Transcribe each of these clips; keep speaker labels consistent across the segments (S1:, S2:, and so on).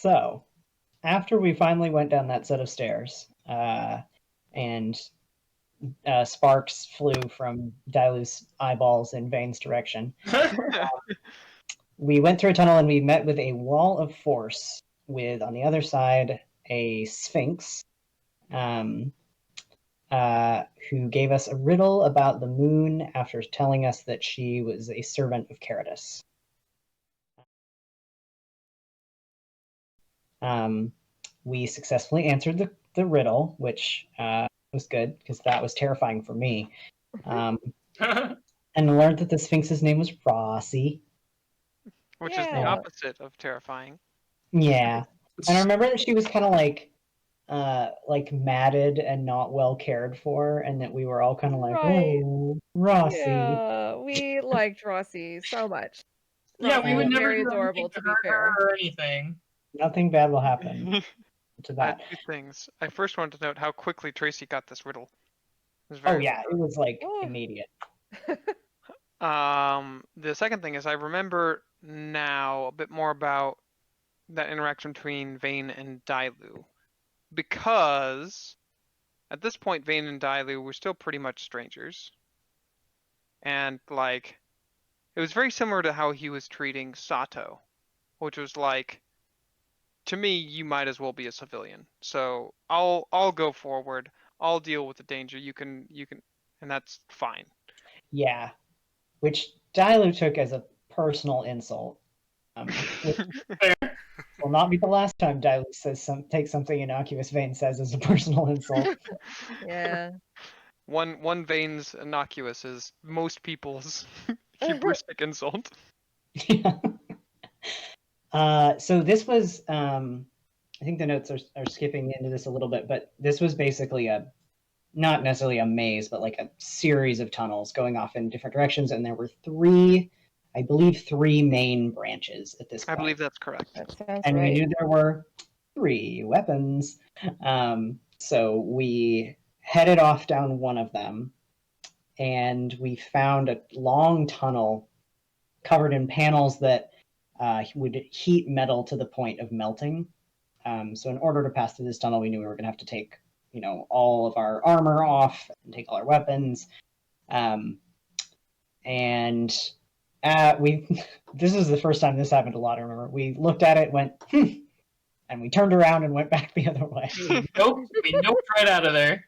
S1: So, after we finally went down that set of stairs, and sparks flew from Dylu's eyeballs in Vane's direction, we went through a tunnel and we met with a wall of force with, on the other side, a sphinx who gave us a riddle about the moon after telling us that she was a servant of Caritas. We successfully answered the riddle, which was good because that was terrifying for me. And learned that the Sphinx's name was Rossi.
S2: Which is the opposite of terrifying.
S1: Yeah. And I remember that she was kind of like matted and not well cared for, and that we were all kind of like, oh, Rossi.
S3: Yeah, we liked Rossi so much.
S4: Yeah, we would never
S3: very
S4: do
S3: adorable,
S4: anything
S3: to be fair.
S4: or anything.
S1: Nothing bad will happen to that.
S2: Two things. I first wanted to note how quickly Tracy got this riddle.
S1: Oh yeah, it was like immediate.
S2: The second thing is I remember now a bit more about that interaction between Vane and Dylu, because at this point Vane and Dylu were still pretty much strangers, and like it was very similar to how he was treating Sato, which was like, to me, you might as well be a civilian. So I'll go forward. I'll deal with the danger. You can, and that's fine.
S1: Yeah, which Dylu took as a personal insult. Will not be the last time Dylu says takes something innocuous Vane says as a personal insult.
S3: Yeah.
S2: One Vane's innocuous is most people's hubristic insult.
S1: Yeah. So this was, I think the notes are skipping into this a little bit, but this was basically not necessarily a maze, but like a series of tunnels going off in different directions, and there were three main branches at this point.
S2: I believe that's correct.
S1: And we knew there were 3 weapons. So we headed off down one of them, and we found a long tunnel covered in panels that would heat metal to the point of melting. So in order to pass through this tunnel, we knew we were going to have to take, all of our armor off and take all our weapons. And this is the first time this happened a lot. I remember we looked at it, went, and we turned around and went back the other way.
S4: Nope, we noped right out of there.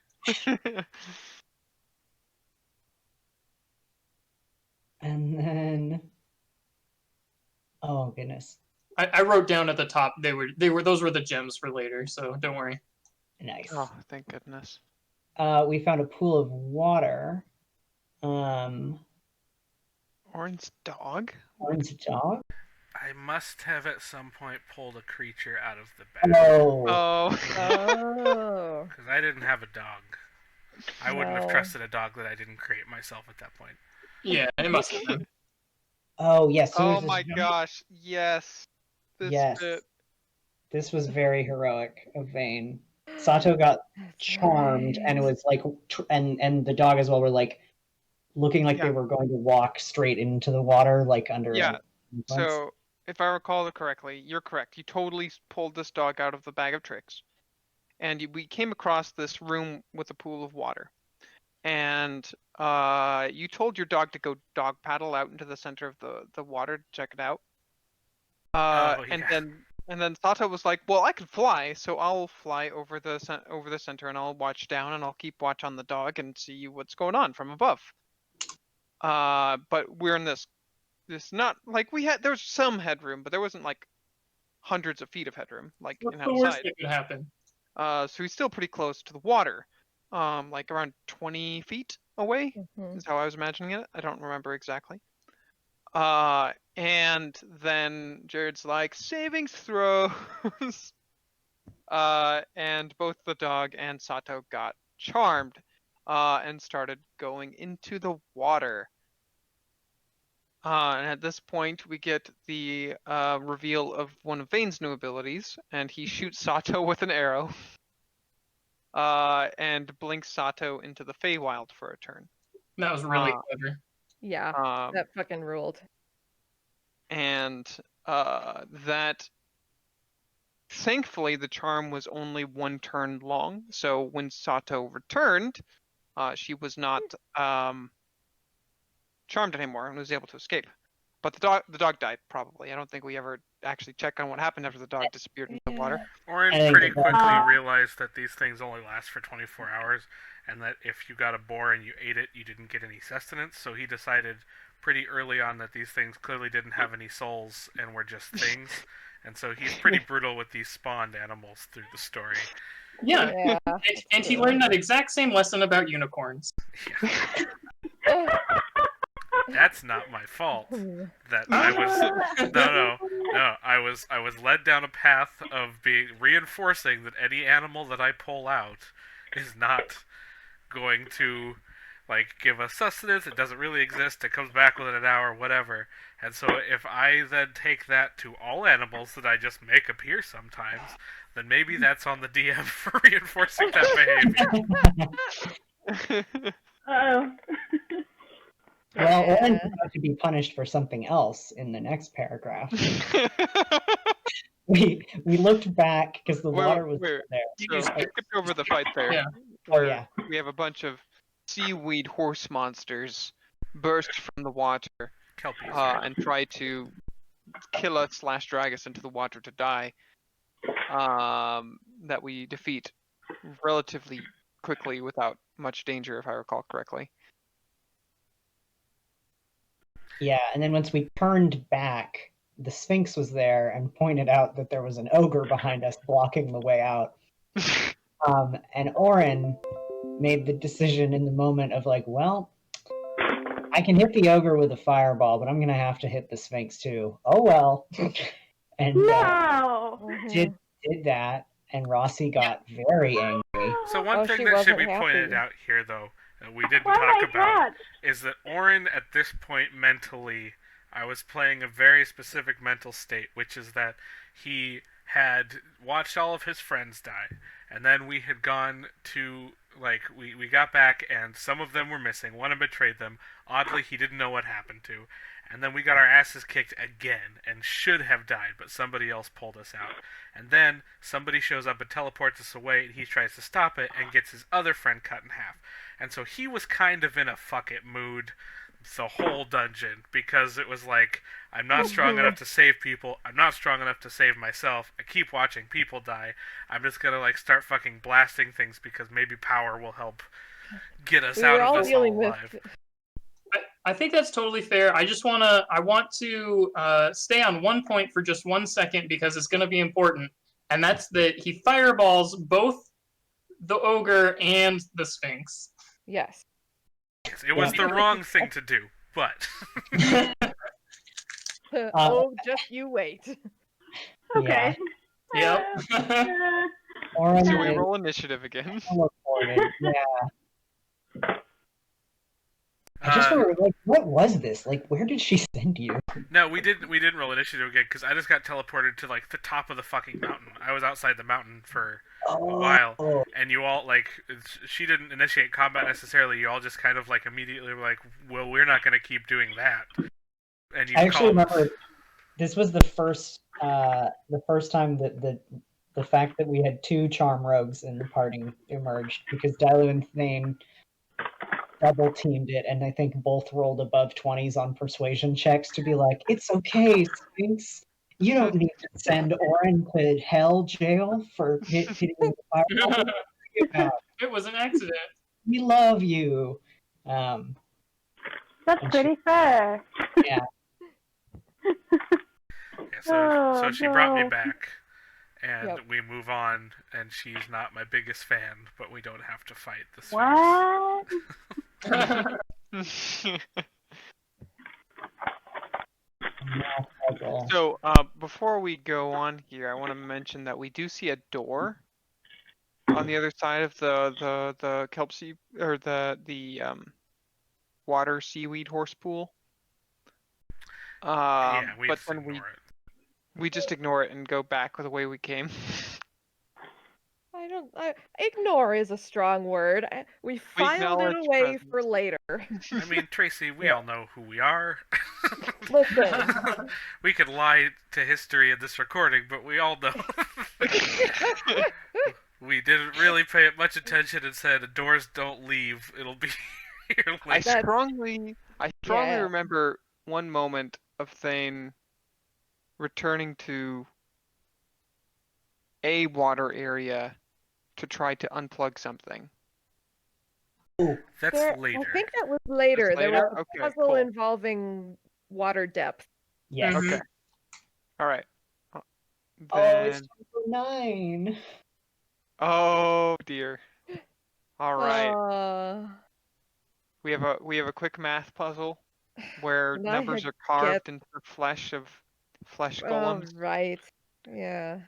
S1: And then, oh goodness,
S4: I wrote down at the top those were the gems for later, so don't worry.
S1: Nice.
S2: Oh, thank goodness.
S1: We found a pool of water.
S2: Orange dog?
S1: Orange dog?
S5: I must have at some point pulled a creature out of the bag.
S3: Oh.
S5: Because I didn't have a dog. I wouldn't have trusted a dog that I didn't create myself at that point.
S4: Yeah, it must have been.
S1: Oh, yes.
S2: Oh my gosh, yes.
S1: This was very heroic of Vane. Sato got charmed, and it was like, and the dog as well were like, looking like they were going to walk straight into the water, like under.
S2: Yeah. So if I recall it correctly, you're correct. You totally pulled this dog out of the bag of tricks, and we came across this room with a pool of water, and you told your dog to go dog paddle out into the center of the water to check it out. And then Sato was like, "Well, I can fly, so I'll fly over the center, and I'll watch down, and I'll keep watch on the dog and see what's going on from above." But we're in this not like there was some headroom, but there wasn't like hundreds of feet of headroom like
S4: What's
S2: outside.
S4: the worst that could happen?
S2: So he's still pretty close to the water, like around 20 feet away is how I was imagining it. I don't remember exactly. And then Jared's like, savings throws. And both the dog and Sato got charmed, and started going into the water. And at this point, we get the reveal of one of Vane's new abilities, and he shoots Sato with an arrow, and blinks Sato into the Feywild for a turn.
S4: That was really clever.
S3: Yeah, that fucking ruled.
S2: And that Thankfully, the charm was only 1 turn long, so when Sato returned, she was not charmed anymore and was able to escape. But the dog died, probably. I don't think we ever actually checked on what happened after the dog disappeared into the water.
S5: Oren
S1: I
S5: pretty
S1: think
S5: quickly realized that these things only last for 24 hours, and that if you got a boar and you ate it, you didn't get any sustenance, so he decided pretty early on that these things clearly didn't have any souls and were just things, and so he's pretty brutal with these spawned animals through the story.
S4: Yeah, and he learned that exact same lesson about unicorns.
S5: Yeah. That's not my fault. That I was no. I was led down a path of reinforcing that any animal that I pull out is not going to give us sustenance. It doesn't really exist. It comes back within an hour, whatever. And so if I then take that to all animals that I just make appear sometimes, then maybe that's on the DM for reinforcing that behavior.
S6: Oh.
S1: Well, Oren's about to be punished for something else in the next paragraph. we looked back because the water was there.
S2: So, I skipped over the fight there.
S4: Yeah.
S1: Oh yeah.
S2: We have a bunch of seaweed horse monsters burst from the water and try to kill us / drag us into the water to die. That we defeat relatively quickly without much danger, if I recall correctly.
S1: Yeah, and then once we turned back, the Sphinx was there and pointed out that there was an ogre behind us blocking the way out. And Oren made the decision in the moment of well, I can hit the ogre with a fireball, but I'm going to have to hit the Sphinx too. Oh well. And did that, and Rossi got very angry.
S5: So one thing that should be pointed out here, though, that we didn't talk about, is that Oren, at this point mentally, I was playing a very specific mental state, which is that he had watched all of his friends die, and then we had gone to, we got back, and some of them were missing. One had betrayed them. Oddly, he didn't know what happened to. And then we got our asses kicked again, and should have died, but somebody else pulled us out. And then somebody shows up and teleports us away, and he tries to stop it, and gets his other friend cut in half. And so he was kind of in a fuck it mood the whole dungeon, because it was I'm not strong enough to save people, I'm not strong enough to save myself, I keep watching people die, I'm just gonna start fucking blasting things because maybe power will help get us out of this all alive.
S4: I think that's totally fair. I want to stay on one point for just 1 second because it's going to be important, and that's that he fireballs both the ogre and the Sphinx.
S3: Yes.
S5: It was the wrong thing to do, but...
S3: just you wait.
S6: Okay.
S4: Yep.
S2: So we roll initiative again.
S1: Yeah. I just remember, what was this? Where did she send you?
S5: No, we didn't roll initiative again, because I just got teleported to, the top of the fucking mountain. I was outside the mountain for a while, and you all, she didn't initiate combat necessarily, you all just kind of, immediately were well, we're not going to keep doing that. And you I actually remember,
S1: this was the first time that the fact that we had 2 charm rogues in the party emerged, because Dalu and Thane double teamed it, and I think both rolled above 20s on persuasion checks to be it's okay, Sphinx. You don't need to send Oren to hell jail for hitting the fireball.
S4: It was an accident.
S1: We love you.
S6: That's pretty fair.
S1: Yeah.
S5: So she brought me back, and we move on, and she's not my biggest fan, but we don't have to fight the Sphinx.
S6: What?
S2: So, before we go on here, I want to mention that we do see a door on the other side of the kelp sea, or the water seaweed horse pool. But then we just ignore it and go back the way we came.
S3: I don't don't. Ignore is a strong word. We filed it
S2: acknowledge
S3: away
S2: presence.
S3: for later.
S5: I mean, Tracy, we all know who we are.
S3: Listen.
S5: We could lie to history in this recording, but we all know. We didn't really pay it much attention and said, doors don't leave. It'll be here
S2: I
S5: later.
S2: strongly
S3: Yeah.
S2: remember one moment of Thane returning to a water area to try to unplug something.
S5: That's
S3: I
S5: later.
S3: think that was later.
S2: That's
S3: There was
S2: later?
S3: a
S2: Okay,
S3: puzzle
S2: cool.
S3: involving water depth.
S1: Yes.
S4: Mhm.
S2: Okay. All right.
S1: Oh, it's
S2: Then...
S1: time for 9.
S2: Oh dear. All right. We have a quick math puzzle where
S3: And I
S2: numbers
S3: had
S2: are carved into the flesh of flesh
S3: Oh,
S2: golems.
S3: right. Yeah.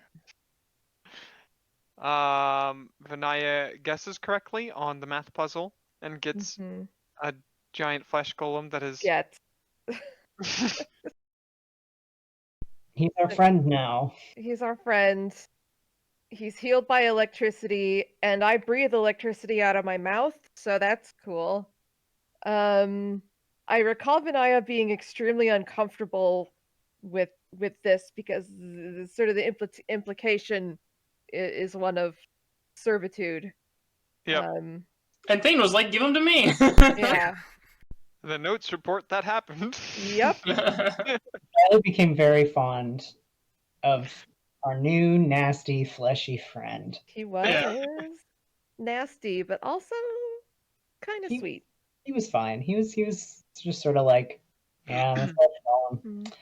S2: Vinaya guesses correctly on the math puzzle and gets
S3: Mhm.
S2: a giant flesh golem that is.
S3: Get.
S1: He's our friend now.
S3: He's our friend. He's healed by electricity, and I breathe electricity out of my mouth, so that's cool. I recall Vinaya being extremely uncomfortable with this because sort of the implication is one of servitude.
S2: Yep.
S4: And Thane was like, give him to me.
S3: Yeah.
S2: The notes report that happened.
S3: Yep.
S1: Riley became very fond of our new nasty fleshy friend.
S3: He was
S4: Yeah.
S3: nasty, but also kind of
S1: He-
S3: sweet.
S1: He was fine. He was just sort of like, yeah, I'm a flesh golem.
S3: Mhm.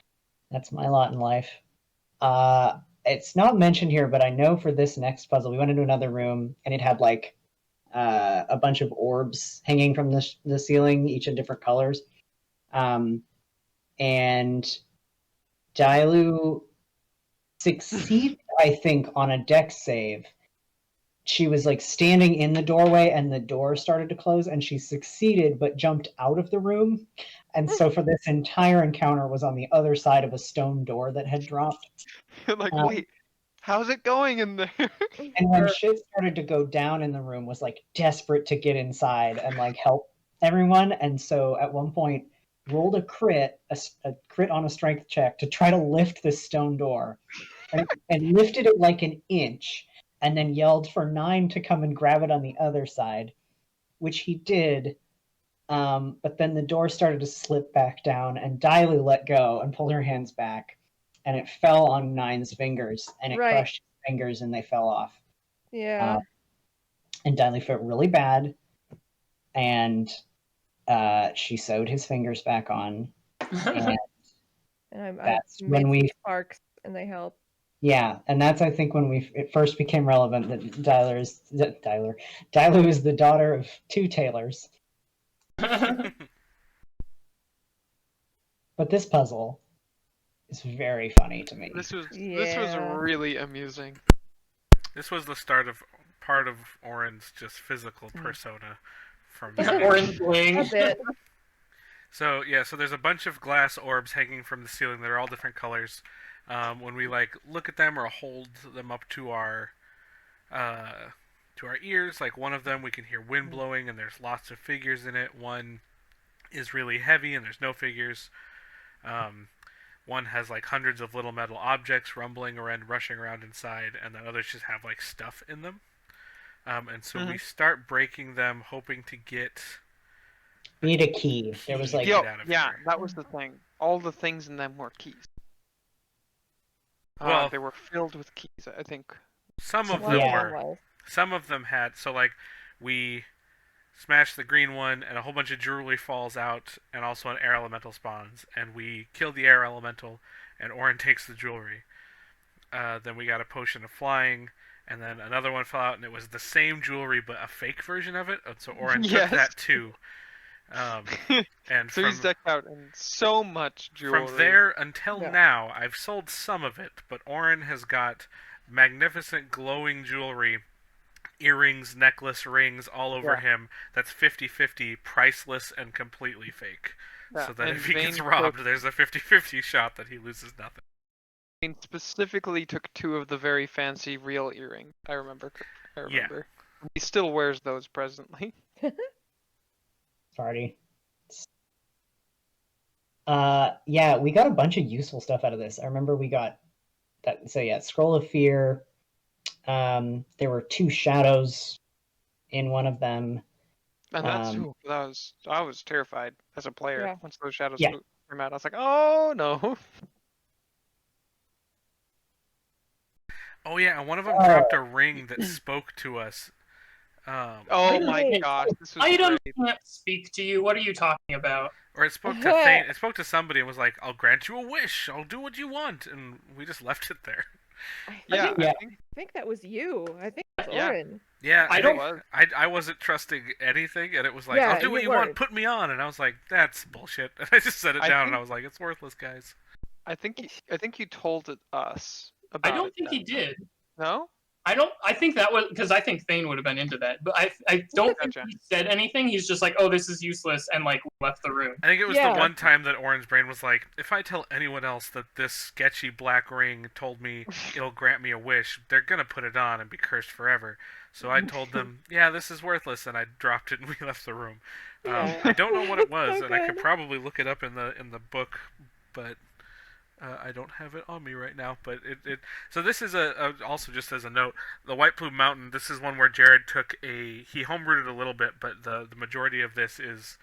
S1: That's my lot in life. It's not mentioned here, but I know for this next puzzle, we went into another room and it had like a bunch of orbs hanging from the ceiling, each in different colors. And Dailu succeeded, I think, on a dex save. She was like standing in the doorway and the door started to close and she succeeded but jumped out of the room. And so for this entire encounter was on the other side of a stone door that had dropped.
S2: Like, wait, how's it going in there?
S1: And when shit started to go down in the room, was like desperate to get inside and like help everyone. And so at one point rolled a crit on a strength check to try to lift this stone door, and lifted it like an inch, and then yelled for 9 to come and grab it on the other side, which he did. But then the door started to slip back down, and Dailu let go and pulled her hands back, and it fell on 9's fingers, and it
S3: Right.
S1: crushed his fingers, and they fell off.
S3: Yeah.
S1: And Dailu felt really bad, and she sewed his fingers back on. And
S3: And
S1: that's
S3: I
S1: when
S3: made
S1: we
S3: sparks, and they help.
S1: Yeah, and that's I think when it first became relevant that Dailu is the daughter of 2 tailors. But this puzzle is very funny to me.
S2: This was
S3: Yeah.
S2: really amusing.
S5: This was the start of part of Orin's just physical persona from
S4: Orange bling.
S3: A bit.
S5: So yeah, so there's a bunch of glass orbs hanging from the ceiling that are all different colors. When we like look at them or hold them up to our ears, like one of them we can hear wind blowing and there's lots of figures in it. One is really heavy and there's no figures. One has like hundreds of little metal objects rumbling around, rushing around inside, and then others just have like stuff in them. And so we start breaking them, hoping to get.
S1: We need a key. There was like
S2: Yo,
S5: out of
S2: yeah,
S5: here.
S2: that was the thing. All the things in them were keys.
S5: Well-
S2: They were filled with keys, I think.
S5: Some of
S3: One
S5: them
S3: of
S1: Yeah.
S3: them
S5: were.
S3: was.
S5: Some of them had. So like we smash the green one, and a whole bunch of jewelry falls out, and also an air elemental spawns, and we kill the air elemental, and Orin takes the jewelry. Then we got a potion of flying, and then another one fell out, and it was the same jewelry but a fake version of it. And so Orin
S2: Yes.
S5: took that too. And
S2: So he's decked out in so much jewelry.
S5: from there until
S3: Yeah.
S5: now, I've sold some of it, but Orin has got magnificent glowing jewelry, earrings, necklace, rings all over
S2: Yeah.
S5: him. That's 50-50, priceless and completely fake.
S2: Yeah,
S5: So that
S2: and
S5: if he gets
S2: Vane
S5: robbed, there's a 50-50 shot that he loses nothing.
S2: He specifically took 2 of the very fancy real earrings. I remember.
S5: Yeah.
S2: He still wears those presently.
S1: Party. Yeah, we got a bunch of useful stuff out of this. I remember we got that. So yeah, Scroll of Fear. There were 2 shadows in one of them.
S2: And I was terrified as a player
S3: Yeah.
S2: once those shadows
S1: Yeah.
S2: came out. I was like, oh no.
S5: Oh yeah, and one of them dropped a ring that spoke to us.
S2: Oh my
S3: Right.
S2: gosh, this was
S4: Item
S2: great.
S4: can't speak to you. What are you talking about?
S5: Or it spoke to Thane. It spoke to somebody and was like, "I'll grant you a wish. I'll do what you want," and we just left it there.
S2: Yeah,
S1: Yeah.
S2: I think
S3: I think that was you. I think it was
S2: Yeah.
S3: Orin.
S5: Yeah,
S4: I
S5: I
S4: don't-
S5: think I wasn't trusting anything, and it was like,
S3: Yeah,
S5: "I'll do what
S3: you
S5: you want.
S3: weren't.
S5: Put me on," and I was like, "That's bullshit." And I just set it
S2: I
S5: down,
S2: think-
S5: and I was like, "It's worthless, guys."
S2: I think you told us about
S4: I don't
S2: it
S4: think
S2: then.
S4: he did.
S2: No?
S4: I think that was because I think Thane would have been into that, but I don't think
S2: Gotcha.
S4: he said anything. He's just like, "Oh, this is useless," and like left the room.
S5: I think it was
S3: Yeah.
S5: the one time that Oren's brain was like, "If I tell anyone else that this sketchy black ring told me it'll grant me a wish, they're gonna put it on and be cursed forever." So I told them, "Yeah, this is worthless," and I dropped it and we left the room.
S3: Yeah.
S5: I don't know what it was,
S3: So
S5: and I could
S3: good.
S5: probably look it up in the book, but I don't have it on me right now. But it so this is also just as a note, the White Plume Mountain. This is one where Jared took he homebrewed it a little bit, but the majority of this is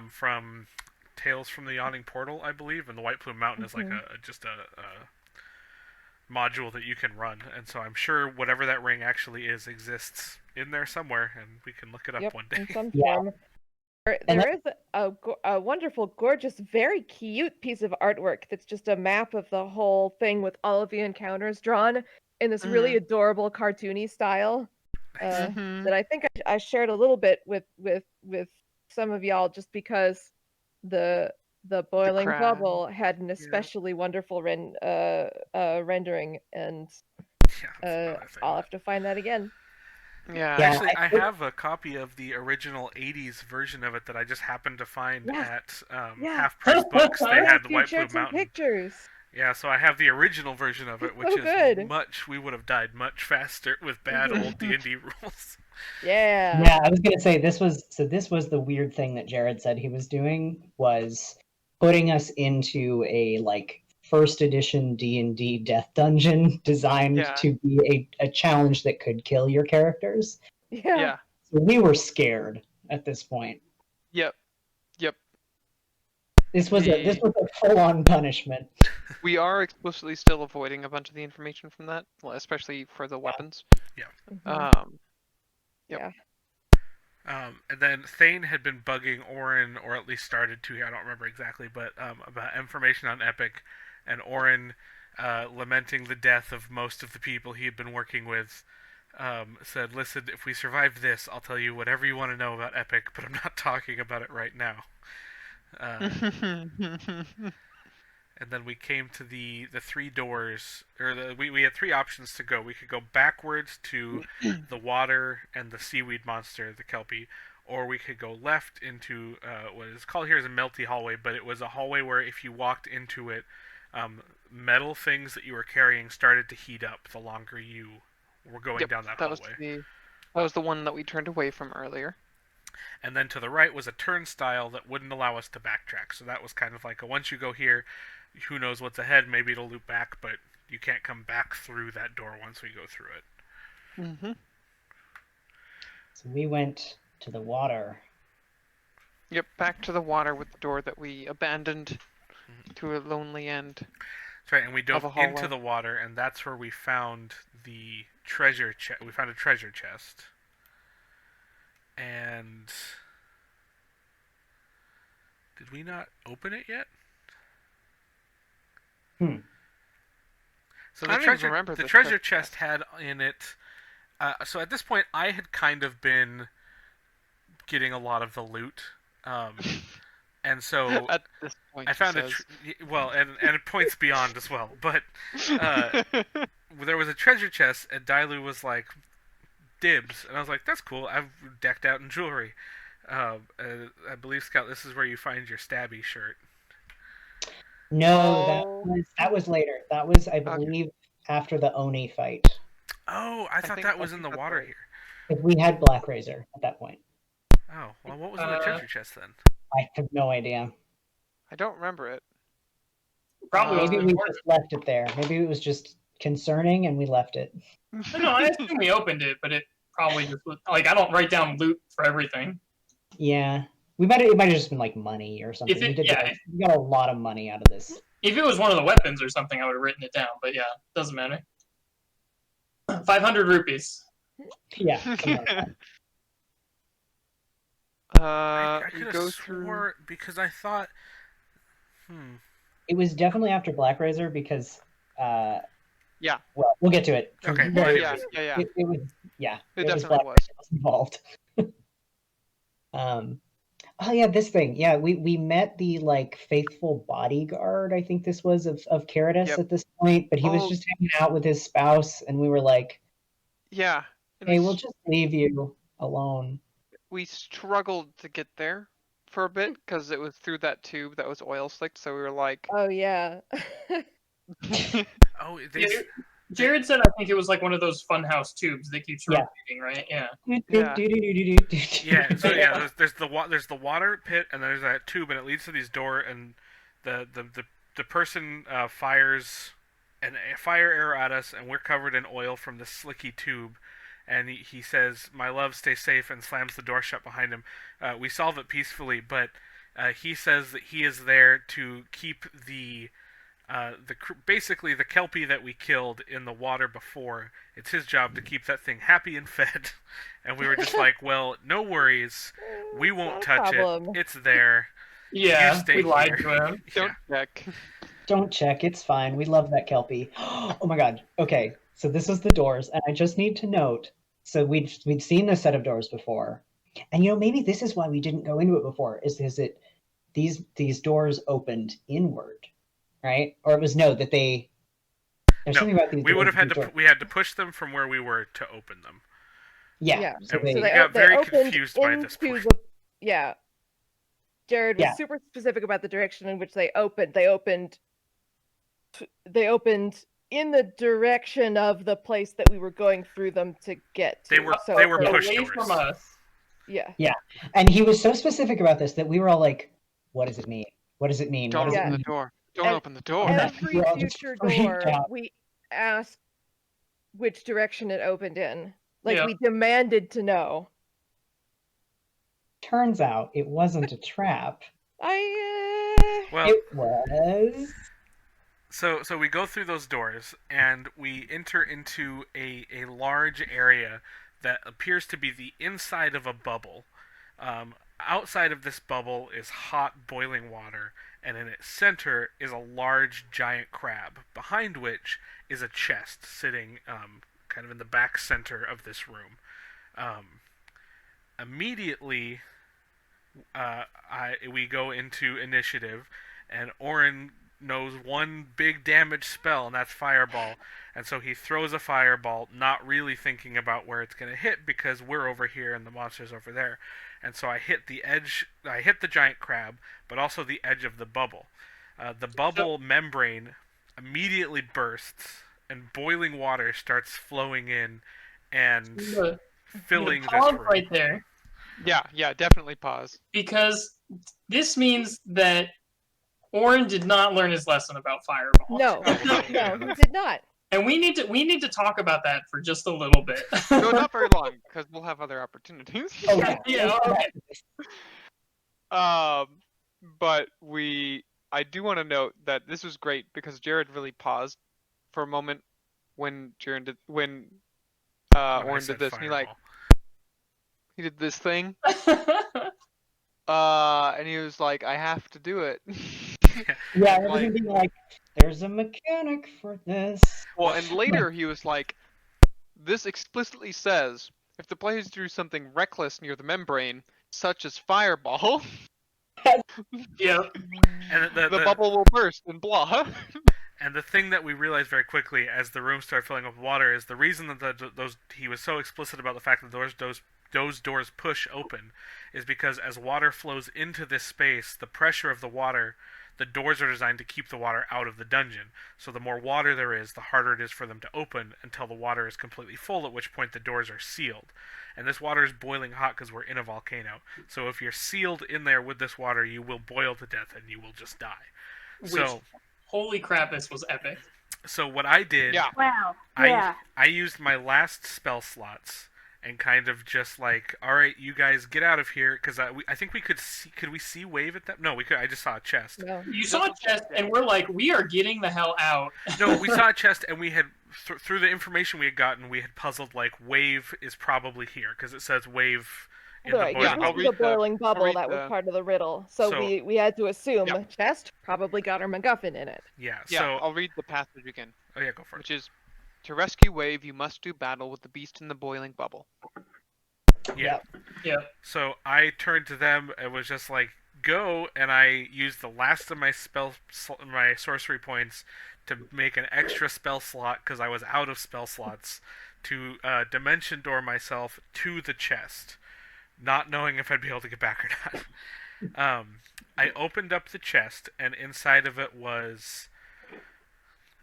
S5: from Tales from the Yawning Portal, I believe, and the White Plume Mountain is like just a module that you can run, and so I'm sure whatever that ring actually is exists in there somewhere, and we can look it up
S3: Yep,
S5: one day.
S3: in some
S1: Yeah.
S3: form. There is a wonderful, gorgeous, very cute piece of artwork that's just a map of the whole thing with all of the encounters drawn in this really adorable cartoony style.
S2: Mhm.
S3: That I think I shared a little bit with some of y'all just because the boiling
S2: crab.
S3: bubble had an especially wonderful rendering, and
S5: Yeah, that's another thing.
S3: I'll have to find that again.
S2: Yeah.
S1: Yeah.
S5: Actually, I have a copy of the original '80s version of it that I just happened to find
S3: Yeah.
S5: at
S3: Yeah.
S5: Half Price Books. They
S3: Yeah,
S5: had the
S3: you
S5: White
S3: shared
S5: Plume
S3: some
S5: Mountain.
S3: pictures.
S5: Yeah, so I have the original version of it,
S3: It's
S5: which
S3: so
S5: is
S3: good.
S5: much. We would have died much faster with bad old D&D rules.
S3: Yeah.
S1: Yeah, I was gonna say this was the weird thing that Jared said he was doing was putting us into a like first edition D&D death dungeon designed
S2: Yeah.
S1: to be a challenge that could kill your characters.
S3: Yeah.
S2: Yeah.
S1: So we were scared at this point.
S2: Yep.
S1: This was a full on punishment.
S2: We are explicitly still avoiding a bunch of the information from that, well, especially for the weapons.
S3: Mhm.
S2: Yep.
S5: And then Thane had been bugging Orin, or at least started to. I don't remember exactly, but about information on Epic, and Orin, lamenting the death of most of the people he had been working with, said, "Listen, if we survive this, I'll tell you whatever you want to know about Epic, but I'm not talking about it right now." And then we came to the 3 doors, or we had 3 options to go. We could go backwards to the water and the seaweed monster, the Kelpie, or we could go left into what is called here as a melty hallway, but it was a hallway where if you walked into it, metal things that you were carrying started to heat up the longer you were going down that hallway.
S2: That was the one that we turned away from earlier.
S5: And then to the right was a turnstile that wouldn't allow us to backtrack. So that was kind of like once you go here, who knows what's ahead, maybe it'll loop back, but you can't come back through that door once we go through it.
S2: Mm-hmm.
S1: So we went to the water.
S2: Yep, back to the water with the door that we abandoned to a lonely end.
S5: That's right, and we dove
S2: Of a hallway.
S5: into the water, and that's where we found the treasure chest. We found a treasure chest. And did we not open it yet? So
S2: I don't even remember
S5: the
S2: the
S5: treasure
S2: treasure
S5: chest had in it. So at this point, I had kind of been getting a lot of the loot, and so
S2: At this point,
S5: I found and it points beyond as well. But there was a treasure chest, and Dailu was like, "Dibs," and I was like, "That's cool. I've decked out in jewelry." I believe, Scout, this is where you find your stabby shirt.
S1: No,
S2: Oh.
S1: that was later. That was, I
S2: Okay.
S1: believe, after the Oni fight.
S5: Oh, I thought that was in the
S2: that's
S5: water
S2: right.
S5: here.
S1: If we had Black Razor at that point.
S5: Oh, well, what was in the treasure chest then?
S1: I have no idea.
S2: I don't remember it.
S4: Probably
S1: Maybe
S4: wasn't
S1: we
S4: important.
S1: just left it there. Maybe it was just concerning and we left it.
S4: No, I assume we opened it, but it probably just was, like, I don't write down loot for everything.
S1: Yeah. It might have just been like money or something.
S4: If it-
S1: We got a lot of money out of this.
S4: If it was one of the weapons or something, I would have written it down. But yeah, doesn't matter. 500 rupees.
S1: Yeah. something like that.
S5: I
S2: You
S5: could have
S2: go
S5: swore because I thought.
S1: It was definitely after Black Razor because
S2: Yeah.
S1: well, we'll get to it.
S5: Okay.
S1: Well,
S2: Yeah.
S1: It was
S2: It
S1: was
S2: definitely
S1: Black
S2: was.
S1: Razor involved. Oh yeah, this thing. Yeah, we met the like faithful bodyguard, I think this was of Caritas
S2: Yep.
S1: at this point, but he was
S2: Oh.
S1: just hanging out with his spouse and we were like,
S2: Yeah. and
S1: "Hey,
S2: we
S1: we'll
S2: s-
S1: just leave you alone."
S2: we struggled to get there for a bit because it was through that tube that was oil slicked. So we were like,
S3: Oh yeah.
S5: Oh,
S4: Yeah, Jared said I think it was like one of those funhouse tubes that keeps
S1: Yeah.
S4: rotating, right? Yeah.
S2: Yeah.
S5: Yeah, so yeah, there's the water pit, and there's that tube, and it leads to these door, and the person fires a fire arrow at us, and we're covered in oil from the slicky tube, and he says, "My love, stay safe," and slams the door shut behind him. We solve it peacefully, but he says that he is there to keep basically the kelpie that we killed in the water before. It's his job to keep that thing happy and fed. And we were just like, well, no worries, we won't
S3: Not a
S5: touch
S3: problem.
S5: it. It's there.
S4: Yeah,
S5: You stay
S4: we lied
S5: here.
S4: to him.
S2: don't check.
S1: Don't check, it's fine. We love that Kelpie. Oh my god. Okay, so this is the doors, and I just need to note. So we'd seen this set of doors before, and maybe this is why we didn't go into it before. Is it these doors opened inward, right? Or it was that they. There's
S5: No,
S1: something about these.
S5: We would have had
S1: doors.
S5: we had to push them from where we were to open them.
S1: Yeah.
S5: And
S1: So
S5: we
S1: they,
S5: got very
S3: opened
S5: confused by this
S3: into
S5: point.
S3: yeah. Jared was
S1: Yeah.
S3: super specific about the direction in which they opened. They opened in the direction of the place that we were going through them to get to.
S5: They were
S4: Away
S5: push doors.
S4: from us.
S3: Yeah.
S1: and he was so specific about this that we were all like, "What does it mean? What does it mean?
S2: Don't
S1: What does
S2: open
S1: it
S2: the
S1: mean?"
S2: door. Don't
S3: And
S2: open the door.
S3: Every
S1: We're all just
S3: future
S1: freaked
S3: door,
S1: out.
S3: we asked which direction it opened in. Like
S4: Yeah.
S3: we demanded to know.
S1: Turns out it wasn't a trap.
S5: Well,
S1: It was.
S5: So we go through those doors and we enter into a large area that appears to be the inside of a bubble. Outside of this bubble is hot boiling water, and in its center is a large giant crab, behind which is a chest sitting kind of in the back center of this room. Immediately, we go into initiative, and Orin knows one big damage spell, and that's Fireball. And so he throws a Fireball, not really thinking about where it's going to hit, because we're over here and the monster's over there. And so I hit the giant crab, but also the edge of the bubble. The bubble membrane immediately bursts, and boiling water starts flowing in and filling this
S4: Pause
S5: room.
S4: right there,
S2: Yeah, definitely pause.
S4: because this means that Orin did not learn his lesson about Fireball.
S3: No,
S5: Oh,
S3: no, he did not.
S4: And we need to talk about that for just a little bit.
S2: No, not very long, because we'll have other opportunities.
S1: Oh, yeah.
S4: Yeah, okay.
S2: But I do want to note that this was great because Jared really paused for a moment when Orin did this, and he did this thing, and he was like, "I have to do it."
S1: Yeah,
S2: And,
S1: everything
S2: like-
S1: being like, "There's a mechanic for this."
S2: Well, and later he was like, "This explicitly says if the players do something reckless near the membrane, such as Fireball,
S4: Yeah.
S5: And
S2: the bubble will burst and blah."
S5: And the thing that we realized very quickly as the room started filling up with water is the reason that he was so explicit about the fact that those doors push open is because as water flows into this space, the pressure of the water, the doors are designed to keep the water out of the dungeon. So the more water there is, the harder it is for them to open until the water is completely full, at which point the doors are sealed. And this water is boiling hot because we're in a volcano. So if you're sealed in there with this water, you will boil to death and you will just die.
S4: Which, holy crap, this was epic.
S5: So what I did,
S6: Wow. Yeah.
S5: I used my last spell slots and kind of just like, all right, you guys get out of here, because I think we could we see Wave at that? No, we could. I just saw a chest.
S3: No.
S4: You saw a chest, and we're like, we are getting the hell out.
S5: No, we saw a chest, and we had through the information we had gotten, we had puzzled like Wave is probably here because it says Wave. In
S3: Right,
S5: the
S3: yeah,
S5: boiling
S3: this is the boiling bubble
S2: read
S3: that was
S2: the-
S3: part of the riddle. So we had to assume
S2: Yeah.
S3: chest probably got our MacGuffin in it.
S5: Yeah.
S2: Yeah,
S5: So
S2: I'll read the passage again,
S5: oh yeah, go for it.
S2: which is, to rescue Wave, you must do battle with the beast in the boiling bubble.
S5: Yeah.
S4: Yeah.
S5: So I turned to them and was just like, go, and I used the last of my my sorcery points to make an extra spell slot because I was out of spell slots to dimension door myself to the chest, not knowing if I'd be able to get back or not. I opened up the chest, and inside of it was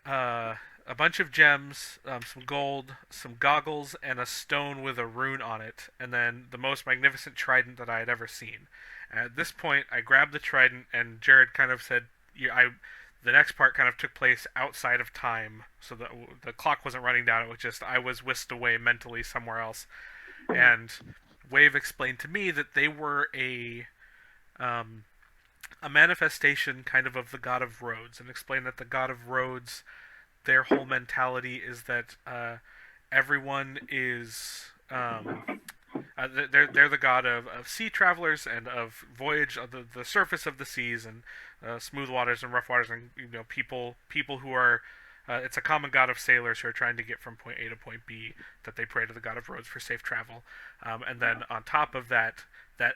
S5: a bunch of gems, some gold, some goggles, and a stone with a rune on it, and then the most magnificent trident that I had ever seen. And at this point, I grabbed the trident, and Jared kind of said, the next part kind of took place outside of time, so the clock wasn't running down, it was just, I was whisked away mentally somewhere else. And Wave explained to me that they were a manifestation kind of the god of roads, and explained that the god of roads, their whole mentality is that everyone is they're the god of sea travelers and of voyage of the surface of the seas and smooth waters and rough waters, and people who are it's a common god of sailors who are trying to get from point A to point B, that they pray to the god of roads for safe travel, and then on top of that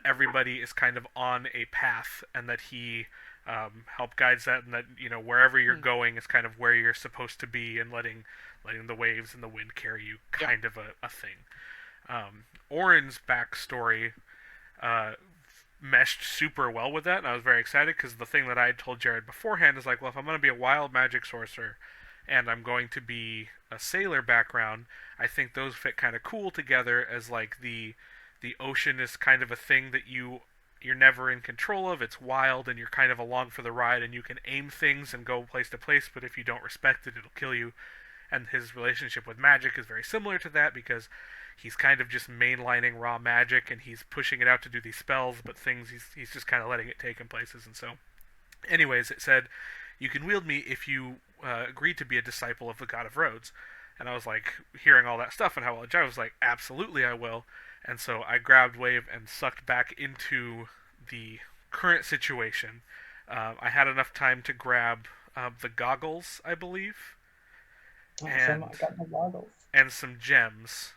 S5: everybody is kind of on a path, and that he help guides that, and that wherever you're going is kind of where you're supposed to be, and letting the waves and the wind carry you, kind of a thing. Orin's backstory meshed super well with that, and I was very excited because the thing that I had told Jared beforehand is like, well, if I'm going to be a wild magic sorcerer and I'm going to be a sailor background, I think those fit kind of cool together, as like the ocean is kind of a thing that you're never in control of. It's wild, and you're kind of along for the ride, and you can aim things and go place to place, but if you don't respect it, it'll kill you. And his relationship with magic is very similar to that, because he's kind of just mainlining raw magic, and he's pushing it out to do these spells, but things he's just kind of letting it take him places. And so, anyways, it said, you can wield me if you agree to be a disciple of the god of roads. And I was like, hearing all that stuff and how well it jives, I was like, absolutely I will. And so I grabbed Wave and sucked back into the current situation. I had enough time to grab the goggles, I believe,
S1: Awesome, I got my goggles.
S5: and some gems.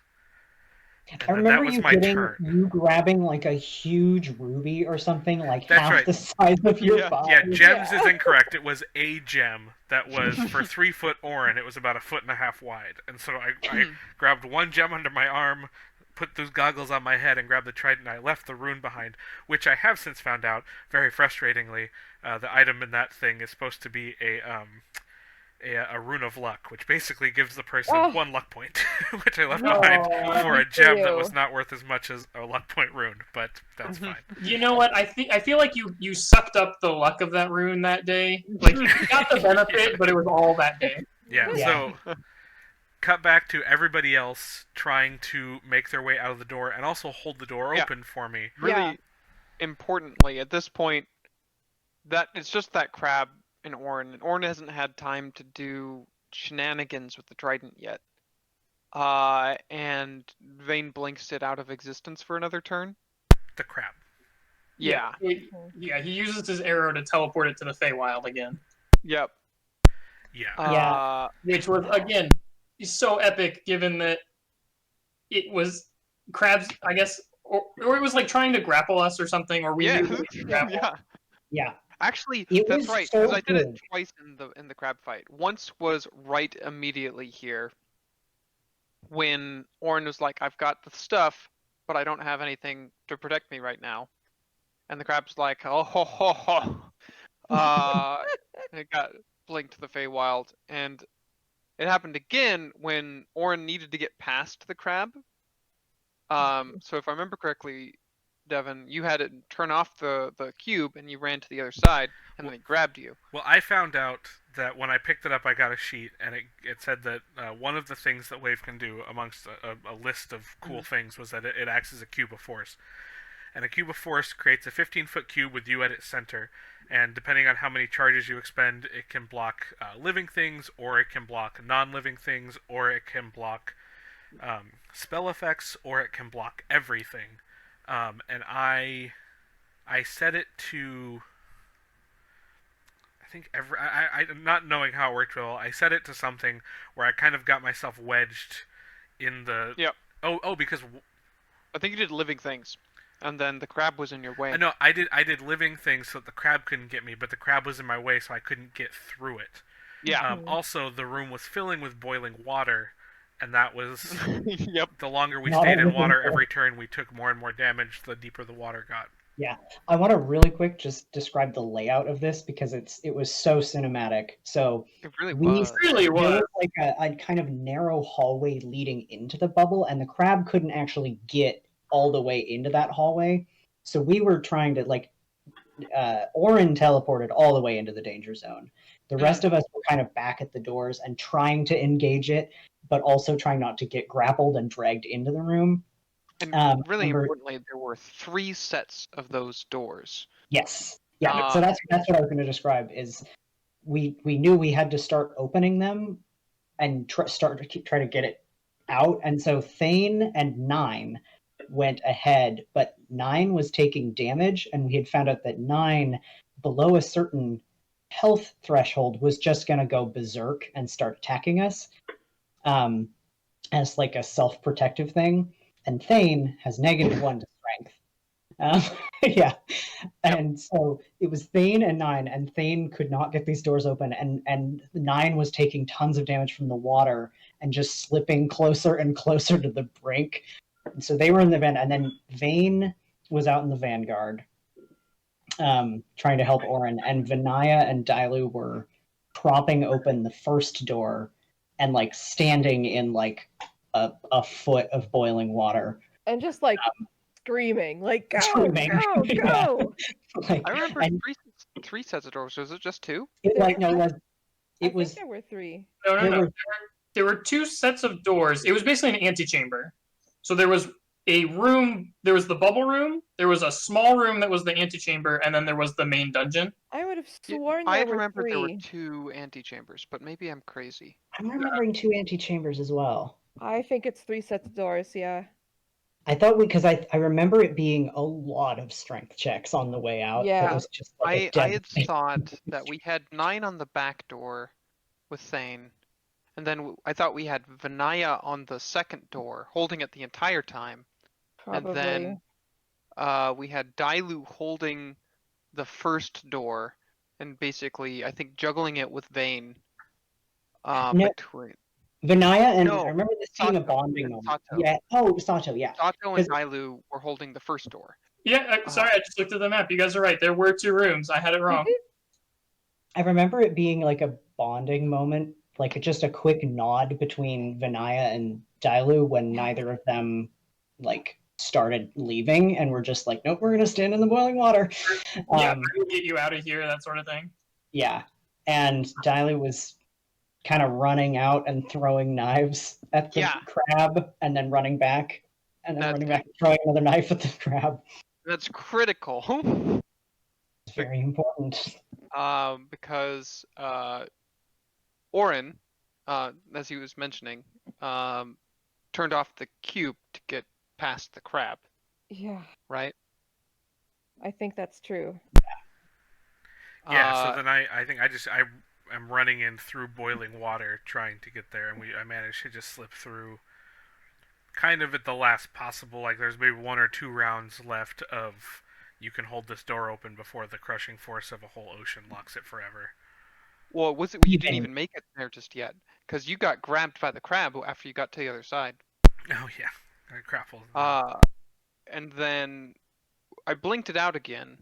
S1: I remember you grabbing like a huge ruby or something, like
S5: That's
S1: half
S5: right.
S1: the size of your body.
S5: Yeah, gems is incorrect. It was a gem that was for 3 foot Orin. It was about 1.5 feet wide. And so I grabbed one gem under my arm, put those goggles on my head, and grabbed the trident, and I left the rune behind, which I have since found out, very frustratingly, the item in that thing is supposed to be a rune of luck, which basically gives the person 1 luck point, which I left behind for a gem that was not worth as much as a luck point rune, but that's fine.
S4: You know what? I feel like you sucked up the luck of that rune that day. Like, you got the benefit, but it was all that day.
S5: Yeah. So cut back to everybody else trying to make their way out of the door and also hold the door open for me.
S2: Really importantly, at this point, that it's just that crab and Orin. And Orin hasn't had time to do shenanigans with the trident yet. And Vane blinks it out of existence for another turn.
S5: The crab.
S2: Yeah.
S4: Yeah, he uses his arrow to teleport it to the Feywild again.
S2: Yep.
S5: Yeah.
S4: Which was, again, so epic, given that it was crabs, I guess, or it was like trying to grapple us or something, or we knew we could grapple.
S1: Yeah.
S2: Actually,
S1: It
S2: that's
S1: was
S2: right,
S1: so
S2: because I did it
S1: good.
S2: twice in the crab fight. Once was right immediately here, when Orin was like, I've got the stuff, but I don't have anything to protect me right now. And the crab's like, oh ho ho ho, It got blinked to the Feywild, and it happened again when Orin needed to get past the crab. So if I remember correctly, Devin, you had it turn off the cube, and you ran to the other side, and then he grabbed you.
S5: Well, I found out that when I picked it up, I got a sheet, and it said that one of the things that Wave can do, amongst a list of cool things, was that it acts as a cube of force. And a cube of force creates a 15-foot cube with you at its center, and depending on how many charges you expend, it can block living things, or it can block non-living things, or it can block spell effects, or it can block everything. And I set it to... I think I not knowing how it worked well, I set it to something where I kind of got myself wedged in the...
S2: Yep.
S5: Oh, because...
S2: I think you did living things, and then the crab was in your way.
S5: No, I did living things so that the crab couldn't get me, but the crab was in my way, so I couldn't get through it.
S2: Yeah.
S5: Also, the room was filling with boiling water, and that was...
S2: Yep.
S5: The longer we
S1: Not
S5: stayed in
S1: everything
S5: water,
S1: fell.
S5: every turn we took more and more damage, the deeper the water got.
S1: Yeah, I want to really quick just describe the layout of this because it was so cinematic. So
S2: It really
S1: we
S2: was.
S4: Really
S1: there
S4: was.
S1: was like a kind of narrow hallway leading into the bubble, and the crab couldn't actually get all the way into that hallway. So we were trying to Orin teleported all the way into the danger zone. The rest of us were kind of back at the doors and trying to engage it, but also trying not to get grappled and dragged into the room.
S2: And really
S1: remember-
S2: importantly, there were 3 sets of those doors.
S1: Yes. Yeah. So that's what I was going to describe. Is we knew we had to start opening them and try to get it out. And so Thane and 9 went ahead, but 9 was taking damage, and we had found out that 9, below a certain health threshold, was just going to go berserk and start attacking us as like a self-protective thing. And Thane has -1 to strength. Yeah. And so it was Thane and 9, and Thane could not get these doors open, and 9 was taking tons of damage from the water and just slipping closer and closer to the brink. And so they were in the vent, and then Vane was out in the vanguard, trying to help Orin, and Vinaya and Dailu were propping open the first door and like standing in like a foot of boiling water.
S3: And just like screaming, like go,
S1: Screaming.
S3: go, go.
S1: Like,
S2: I remember
S1: and
S2: 3 sets of doors. Was it just 2?
S1: it, like, no,
S3: I
S1: it
S3: think
S1: was
S3: there were 3.
S4: No.
S1: there were
S4: There were 2 sets of doors. It was basically an antechamber. So there was a room, there was the bubble room, there was a small room that was the antechamber, and then there was the main dungeon.
S3: I would have
S2: Yeah,
S3: sworn
S2: I
S3: there were
S2: remember
S3: 3.
S2: there were 2 antechambers, but maybe I'm crazy.
S1: I'm remembering 2 antechambers as well.
S3: I think it's 3 sets of doors, yeah.
S1: I thought because I remember it being a lot of strength checks on the way out.
S3: Yeah.
S1: It was just like
S2: I had thought that we had 9 on the back door with Thane, and then I thought we had Vinaya on the second door, holding it the entire time.
S3: Probably.
S2: And then we had Dailu holding the first door, and basically, I think, juggling it with Vane.
S1: No.
S2: Between
S1: Vinaya and
S2: No,
S1: I remember this being a
S2: Sato
S1: bonding
S2: and
S1: moment.
S2: Sato.
S1: Yeah. Oh, Sato. Yeah.
S2: Sato and Dailu were holding the first door.
S4: Yeah, sorry, I just looked at the map. You guys are right. There were 2 rooms. I had it wrong.
S1: I remember it being like a bonding moment, like just a quick nod between Vinaya and Dailu when neither of them like started leaving and were just like, nope, we're gonna stand in the boiling water.
S4: Yeah, I will get you out of here, that sort of thing.
S1: Yeah. And Dailu was kind of running out and throwing knives at the crab and then running back and then running back and throwing another knife at the crab.
S2: That's critical.
S1: It's very important.
S2: Because Orin, as he was mentioning, turned off the cube to get past the crab,
S3: Yeah,
S2: right?
S3: I think that's true.
S5: Yeah, so then I think I'm running in through boiling water trying to get there, and I managed to just slip through kind of at the last possible, like there's maybe 1 or 2 rounds left of you can hold this door open before the crushing force of a whole ocean locks it forever.
S2: Well, you didn't even make it there just yet, because you got grabbed by the crab after you got to the other side.
S5: Oh yeah, I grappled.
S2: And then I blinked it out again.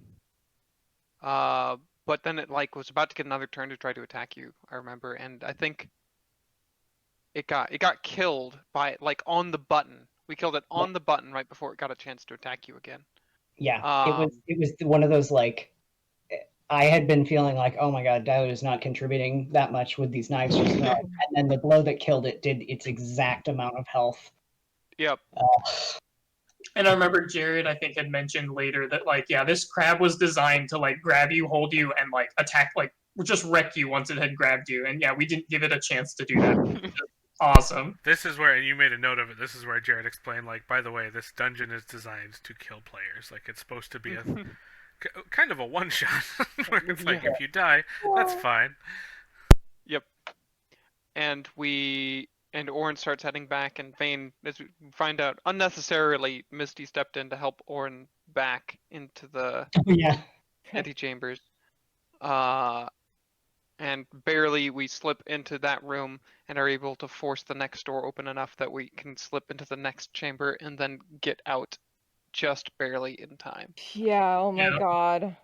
S2: but then it like was about to get another turn to try to attack you, I remember, and I think it got killed by like on the button. We killed it on the button right before it got a chance to attack you again.
S1: Yeah, it was one of those like I had been feeling like, oh my god, Dailu is not contributing that much with these knives just throwing, and then the blow that killed it did its exact amount of health.
S2: Yep.
S4: And I remember Jared, I think, had mentioned later that, like, yeah, this crab was designed to, like, grab you, hold you, and, like, attack, like, just wreck you once it had grabbed you. And, yeah, we didn't give it a chance to do that. Awesome.
S5: This is where, and you made a note of it, this is where Jared explained, like, by the way, this dungeon is designed to kill players. Like, it's supposed to be a kind of a one-shot, where it's like, if you die, that's fine.
S2: Yep. And Orin starts heading back, and Vayne, as we find out, unnecessarily, Misty stepped in to help Orin back into the antechambers. And barely we slip into that room and are able to force the next door open enough that we can slip into the next chamber and then get out just barely in time.
S3: Yeah, oh my god.